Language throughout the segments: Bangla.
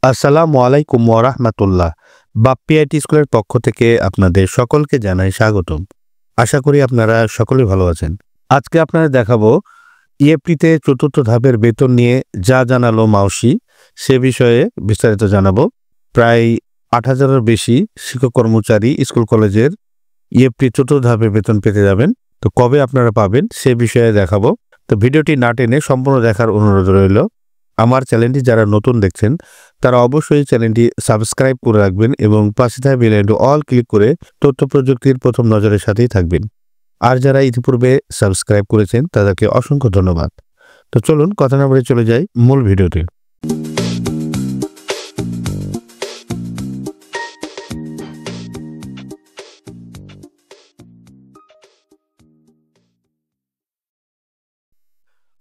আসসালামু আলাইকুম ওয়া রাহমাতুল্লাহ। বাপ্পি আইটি স্কুলের পক্ষ থেকে আপনাদের সকলকে জানাই স্বাগতম। আশা করি আপনারা সকলেই ভালো আছেন। আজকে আপনাদের দেখাবো ইএফটিতে চতুর্থ ধাপের বেতন নিয়ে যা জানালো মাউসি, সে বিষয়ে বিস্তারিত জানাবো। প্রায় ৮,০০০-এর বেশি শিক্ষক কর্মচারী স্কুল কলেজের ইএফটি চতুর্থ ধাপের বেতন পেতে যাবেন। তো কবে আপনারা পাবেন সে বিষয়ে দেখাবো। তো ভিডিওটি না টেনে সম্পূর্ণ দেখার অনুরোধ রইল। আমার চ্যানেলটি যারা নতুন দেখছেন তারা অবশ্যই চ্যানেলটি সাবস্ক্রাইব করে রাখবেন এবং পাশে থাকা বেল আইকনটি অল ক্লিক করে তথ্য প্রযুক্তির প্রথম নজরের সাথেই থাকবেন। আর যারা ইতিপূর্বে সাবস্ক্রাইব করেছেন তাদেরকে অসংখ্য ধন্যবাদ। তো চলুন কথা না বলে চলে যাই মূল ভিডিওতে।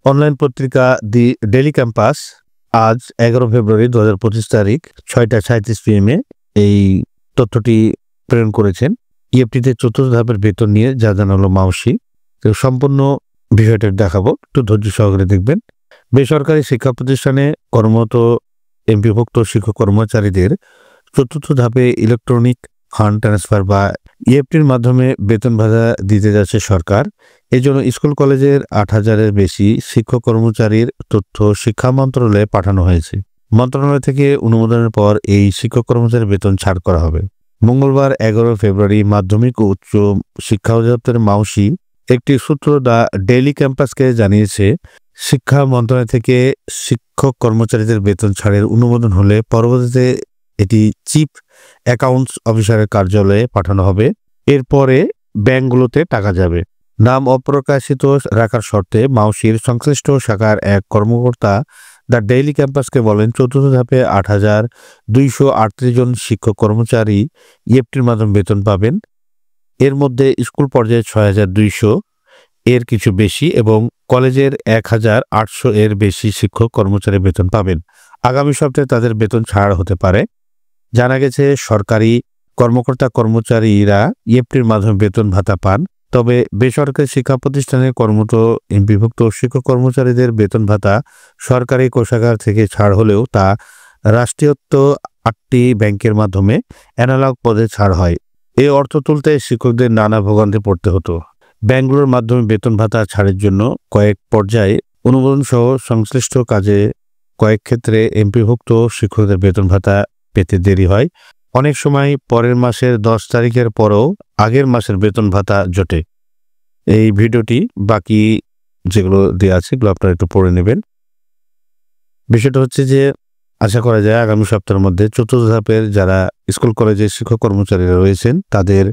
অনলাইন পত্রিকা দি ডেইলি ক্যাম্পাস আজ ১১ ফেব্রুয়ারি ২০২৫ তারিখ ৬টা ৩৭ PM এই তথ্যটি প্রেরণ করেছেন। ইএফটিতে চতুর্থ ধাপের বেতন নিয়ে যা জানালো মাউসি। তো সম্পূর্ণ বিষয়টা দেখাবো, একটু ধৈর্য সহকারে দেখবেন। বেসরকারি শিক্ষা প্রতিষ্ঠানে কর্মরত এমপিভুক্ত শিক্ষক কর্মচারীদের চতুর্থ ধাপে ইলেকট্রনিক ফান্ড ট্রান্সফার বা ইএফটির মাধ্যমে বেতন ভাতা দিতে যাচ্ছে সরকার। এজন্য স্কুল কলেজের ৮,০০০-এর বেশি শিক্ষক কর্মচারীর তথ্য শিক্ষা মন্ত্রণালয়ে পাঠানো হয়েছে। মন্ত্রণালয় থেকে অনুমোদনের পর এই শিক্ষক কর্মচারীর বেতন ছাড় করা হবে। মঙ্গলবার ১১ ফেব্রুয়ারি মাধ্যমিক ও উচ্চ শিক্ষা অধিদপ্তরের মাউসি একটি সূত্র দ্য ডেইলি ক্যাম্পাসকে জানিয়েছে, শিক্ষা মন্ত্রণালয় থেকে শিক্ষক কর্মচারীদের বেতন ছাড়ের অনুমোদন হলে পরবর্তীতে এটি চিফ অ্যাকাউন্টস অফিসারের কার্যালয়ে পাঠানো হবে। এরপরে ব্যাংকগুলোতে টাকা যাবে। নাম অপ্রকাশিত রাখার শর্তে মাউসির সংশ্লিষ্ট শাখার এক কর্মকর্তা দ্য ডেইলি ক্যাম্পাসকে বলেন, চতুর্থ ধাপে ৮,২৩৮ জন শিক্ষক কর্মচারী ইএফটির মাধ্যমে বেতন পাবেন। এর মধ্যে স্কুল পর্যায়ে ৬,২০০ এর কিছু বেশি এবং কলেজের ১,৮০০ এর বেশি শিক্ষক কর্মচারী বেতন পাবেন। আগামী সপ্তাহে তাদের বেতন ছাড় হতে পারে। জানা গেছে, সরকারি কর্মকর্তা কর্মচারীরা ইএফটির মাধ্যমে বেতন ভাতা পান। তবে বেসরকারি শিক্ষা প্রতিষ্ঠানে কর্মরত এমপিভুক্ত শিক্ষক কর্মচারীদের বেতন ভাতা সরকারি কোষাগার থেকে ছাড় হলেও তা রাষ্ট্রায়ত্ত ৮টি ব্যাংকের মাধ্যমে অ্যানালগ পদে ছাড় হয়। এই অর্থ তুলতে শিক্ষকদের নানা ভোগান্তি পড়তে হতো। ব্যাংকগুলোর মাধ্যমে বেতন ভাতা ছাড়ের জন্য কয়েক পর্যায়ে অনুমোদন সহ সংশ্লিষ্ট কাজে কয়েক ক্ষেত্রে এমপিভুক্ত শিক্ষকদের বেতন ভাতা পেতে দেরি হয়। অনেক সময় পরের মাসের ১০ তারিখের পরও আগের মাসের বেতন ভাতা জোটে। এই ভিডিওটি বাকি যেগুলো দেওয়া আছে এগুলো আপনারা একটু পড়ে নেবেন। বিষয়টা হচ্ছে যে আশা করা যায় আগামী সপ্তাহের মধ্যে চতুর্থ ধাপের যারা স্কুল কলেজের শিক্ষক কর্মচারীরা রয়েছেন তাদের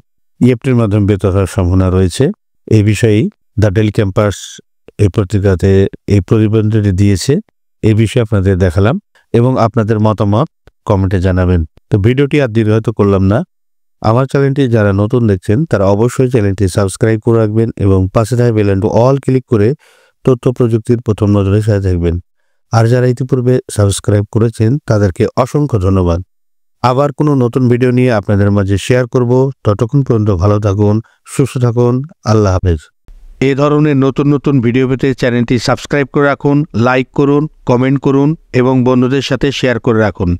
ইএফটির মাধ্যমে বেতন হওয়ার সম্ভাবনা রয়েছে। এই বিষয়েই দ্য ডেইলি ক্যাম্পাস এই পত্রিকাতে এই প্রতিবেদনটি দিয়েছে। এই বিষয়ে আপনাদের দেখালাম এবং আপনাদের মতামত কমেন্টে জানাবেন। তো ভিডিওটি আর দীর্ঘায়িত করলাম না। আমার চ্যানেলটি যারা নতুন দেখছেন তারা অবশ্যই চ্যানেলটি সাবস্ক্রাইব করে রাখবেন এবং পাশে থাকা বেল আইকনটি অল ক্লিক করে তথ্য প্রযুক্তির প্রথম নজরের সাথে থাকবেন। আর যারা ইতিপূর্বে সাবস্ক্রাইব করেছেন তাদেরকে অসংখ্য ধন্যবাদ। আবার কোনো নতুন ভিডিও নিয়ে আপনাদের মাঝে শেয়ার করব। ততক্ষণ পর্যন্ত ভালো থাকুন, সুস্থ থাকুন। আল্লাহ হাফেজ। এই ধরনের নতুন নতুন ভিডিও পেতে চ্যানেলটি সাবস্ক্রাইব করে রাখুন, লাইক করুন, কমেন্ট করুন এবং বন্ধুদের সাথে শেয়ার করে রাখুন।